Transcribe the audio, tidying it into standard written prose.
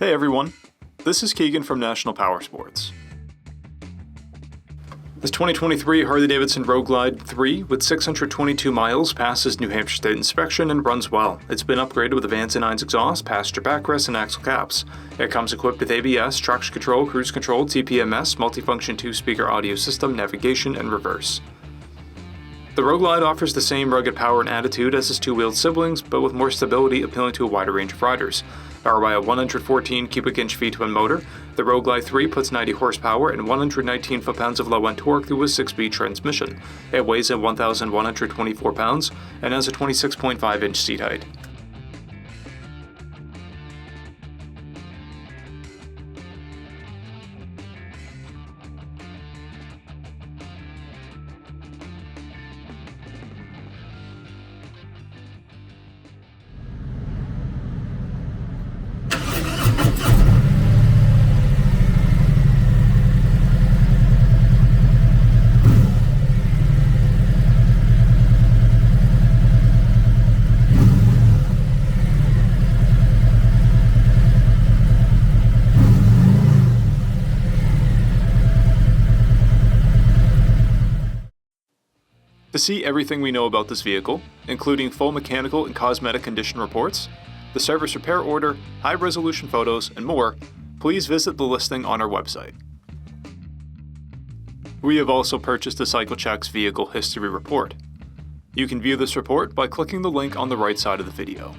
Hey everyone, this is Keegan from National Powersports. This 2023 Harley-Davidson Road Glide 3 with 622 miles passes New Hampshire State inspection and runs well. It's been upgraded with Advanced 9's exhaust, passenger backrest, and axle caps. It comes equipped with ABS, traction control, cruise control, TPMS, multifunction 2-speaker audio system, navigation, and reverse. The Road Glide offers the same rugged power and attitude as its two-wheeled siblings, but with more stability, appealing to a wider range of riders. Powered by a 114 cubic inch V-twin motor, the Road Glide 3 puts 90 horsepower and 119 foot-pounds of low-end torque through a 6-speed transmission. It weighs at 1,124 pounds and has a 26.5-inch seat height. To see everything we know about this vehicle, including full mechanical and cosmetic condition reports, the service repair order, high-resolution photos, and more, please visit the listing on our website. We have also purchased the CycleCheck's Vehicle History Report. You can view this report by clicking the link on the right side of the video.